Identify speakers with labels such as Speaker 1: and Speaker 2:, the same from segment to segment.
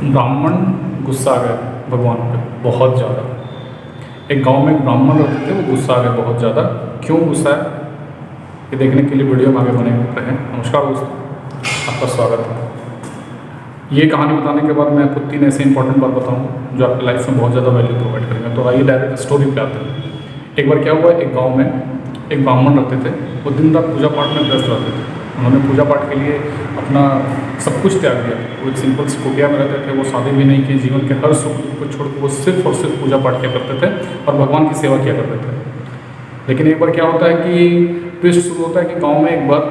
Speaker 1: ब्राह्मण गुस्सा आ गए भगवान पे बहुत ज़्यादा। एक गांव में एक ब्राह्मण रहते थे, वो गुस्सा आ गए बहुत ज़्यादा। क्यों गुस्सा है ये देखने के लिए वीडियो में आगे बने रहे। नमस्कार दोस्तों, आपका स्वागत है। ये कहानी बताने के बाद मैं आपको 3 ऐसे इंपॉर्टेंट बात बताऊंगा जो आपकी लाइफ में बहुत ज़्यादा वैल्यू प्रोवाइड करेंगे। तो आइए डायरेक्ट स्टोरी पे आते हैं। एक बार क्या हुआ, एक गाँव में एक ब्राह्मण रहते थे। वो दिन रात पूजा पाठ में व्यस्त रहते थे। उन्होंने पूजा पाठ के लिए अपना सब कुछ त्याग दिया। वो एक सिंपल सी कुटिया में रहते थे। वो शादी भी नहीं की, जीवन के हर सुख को छोड़ के वो सिर्फ और सिर्फ पूजा पाठ किया करते थे और भगवान की सेवा किया करते थे। लेकिन एक बार क्या होता है कि ट्विस्ट शुरू होता है कि गाँव में एक बार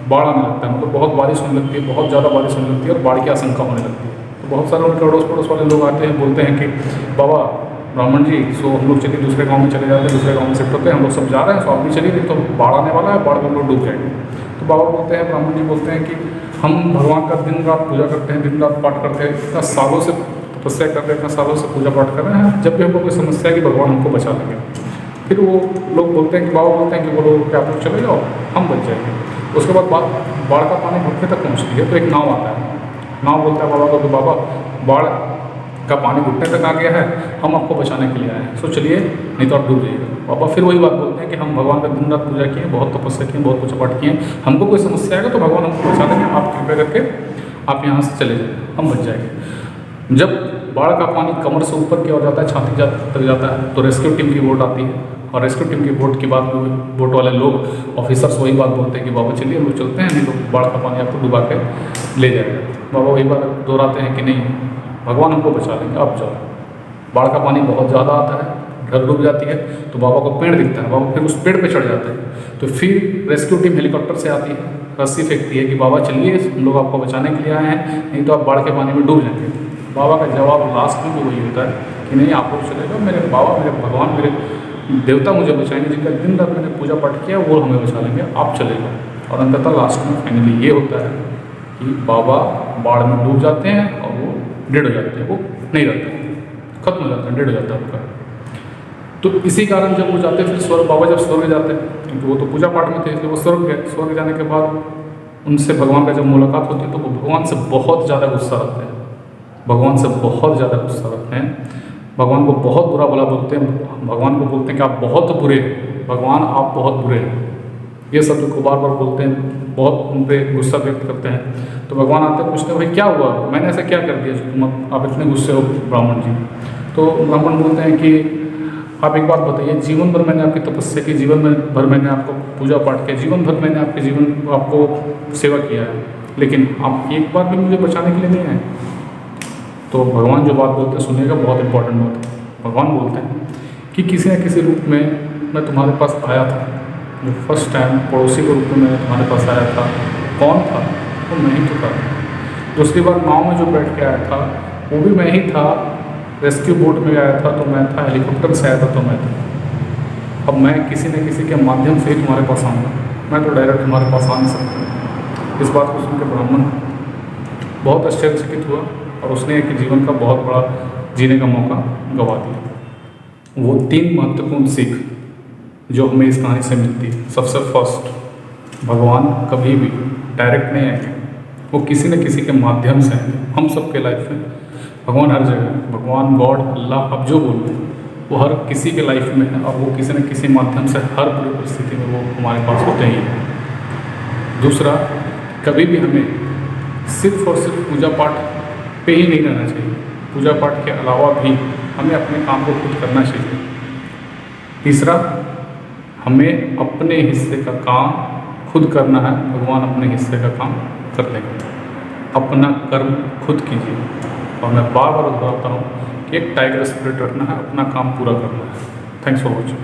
Speaker 1: बाढ़ आने लगता है। मतलब बहुत बारिश होने लगती है, बहुत ज़्यादा बारिश होने लगती है और बाढ़ की आशंका होने लगती है। तो बहुत सारे उनके अड़ोस पड़ोस वाले लोग आते हैं, बोलते हैं कि बाबा ब्राह्मण जी, सो हम लोग चलिए दूसरे गांव में चले जाते हैं, दूसरे गांव में शिफ्ट होते हैं, हम लोग सब जा रहे हैं, सो आप भी चलिए, नहीं तो बाढ़ आने वाला है, बाढ़ में हम लोग डूब जाएंगे। तो बाबा बोलते हैं, ब्राह्मण जी बोलते हैं कि हम भगवान का दिन रात पूजा करते हैं, दिन रात पाठ करते हैं, इतना सालों से तपस्या कर रहे हैं, इतना सालों से पूजा पाठ कर रहे हैं, जब भी हमको कोई समस्या है कि भगवान हमको बचा लेंगे। फिर वो लोग बोलते हैं कि बाबा बोलते हैं कि वो लोग क्या आप लोग चले जाओ, हम बच जाएंगे। उसके बाद बाढ़ का पानी घुटने तक पहुँचती है तो एक नाव आता है। नाव बोलता है बाबा को कि बाबा बाढ़ का पानी घुटने तक आ गया है, हम आपको बचाने के लिए आए हैं, सो चलिए, नहीं तो आप डूब जाइएगा। बाबा फिर वही बात बोलते हैं कि हम भगवान का दिन रात पूजा किए, बहुत तपस्या किए, बहुत पूजा पाठ किए, हमको कोई समस्या आएगा तो भगवान हमको बचा देंगे, आप कृपया करके आप यहाँ से चले जाइए, हम बच जाएंगे। जब बाढ़ का पानी कमर से ऊपर की ओर जाता है, छाती तक जाता है, तो रेस्क्यू टीम की बोट आती है और रेस्क्यू टीम की बोट की बात, बोट वाले लोग ऑफिसर्स वही बात बोलते हैं कि बाबा चलिए हम लोग चलते हैं, नहीं तो बाढ़ का पानी आपको डुबा के ले जाएगा। बाबा वही बात दोहराते हैं कि नहीं, भगवान हमको बचा लेंगे, आप जाओ। बाढ़ का पानी बहुत ज़्यादा आता है, घर डूब जाती है, तो बाबा को पेड़ दिखता है। बाबा फिर उस पेड़ पे चढ़ जाते हैं। तो फिर रेस्क्यू टीम हेलीकॉप्टर से आती है, रस्सी फेंकती है कि बाबा चलिए, हम लोग आपको बचाने के लिए आए हैं, नहीं तो आप बाढ़ के पानी में डूब जाएंगे। बाबा का जवाब लास्ट में भी वही होता है कि नहीं, आप लोग चले जाओ, मेरे बाबा, मेरे भगवान, मेरे देवता मुझे बचाएंगे, जिनका दिन रात मैंने पूजा पाठ किया वो हमें बचा लेंगे, आप चले जाओ। और अंततः लास्ट में फाइनली ये होता है कि बाबा बाढ़ में डूब जाते हैं और वो डेड हो जाते हैं, वो नहीं रहते, खत्म हो जाता है, डेड हो जाता है उनका। तो इसी कारण जब वो जाते हैं फिर स्वर्ग, बाबा जब स्वर्ग जाते हैं, क्योंकि वो तो पूजा पाठ में थे इसलिए वो स्वर्ग गए। स्वर्ग जाने के बाद उनसे भगवान का जब मुलाकात होती है तो वो भगवान से बहुत ज़्यादा गुस्सा रखते हैं, भगवान से बहुत ज़्यादा गुस्सा रखते हैं, भगवान को बहुत बुरा भला बोलते हैं, भगवान को बोलते हैं कि आप बहुत बुरे हैं, भगवान आप बहुत बुरे हैं, ये शब्द को बार बार बोलते हैं, बहुत उन पर गुस्सा व्यक्त करते हैं। तो भगवान आते हैं, पूछते हैं भाई क्या हुआ, मैंने ऐसा क्या कर दिया जो तुम आप इतने गुस्से हो ब्राह्मण जी। तो ब्राह्मण बोलते हैं कि आप एक बात बताइए, जीवन भर मैंने आपकी तपस्या की, जीवन भर मैंने आपको पूजा पाठ किया, जीवन भर मैंने आपके जीवन आपको सेवा किया है, लेकिन आप एक बार भी मुझे बचाने के लिए नहीं आए। तो भगवान जो बात बोलते हैं सुनिएगा, बहुत इंपॉर्टेंट बात है। भगवान बोलते हैं कि किसी न किसी रूप में मैं तुम्हारे पास आया था, जो फर्स्ट टाइम पड़ोसी के रूप में मैं तुम्हारे पास आया था, कौन था, वो मैं ही तो था। दूसरी बार नाव में जो बैठ के आया था वो भी मैं ही था, रेस्क्यू बोट में आया था तो मैं था, हेलीकॉप्टर से आया था तो मैं था। अब मैं किसी न किसी के माध्यम से ही तुम्हारे पास आऊँगा, मैं तो डायरेक्ट तुम्हारे पास आ नहीं सकता। इस बात को सुनकर ब्राह्मण बहुत आश्चर्यचकित हुआ और उसने एक जीवन का बहुत बड़ा जीने का मौका गंवा दिया। वो 3 महत्वपूर्ण सीख जो हमें इस कहानी से मिलती है। सबसे फर्स्ट, भगवान कभी भी डायरेक्ट नहीं आएंगे, वो किसी न किसी के माध्यम से आएंगे। हम सबके लाइफ में भगवान हर जगह, भगवान, गॉड, अल्लाह, आप जो बोलते हैं वो हर किसी के लाइफ में है और वो किसी न किसी माध्यम से हर पूरी परिस्थिति में वो हमारे पास होते ही हैं। दूसरा, कभी भी हमें सिर्फ और सिर्फ पूजा पाठ पे ही नहीं रहना चाहिए, पूजा पाठ के अलावा भी हमें अपने काम को खुद करना चाहिए। तीसरा, हमें अपने हिस्से का काम खुद करना है, भगवान अपने हिस्से का काम कर लेंगे। अपना कर्म खुद कीजिए। और मैं बार बार दोहराता हूँ कि एक टाइगर स्पिरिट रखना है, अपना काम पूरा करना है। Thanks for watching.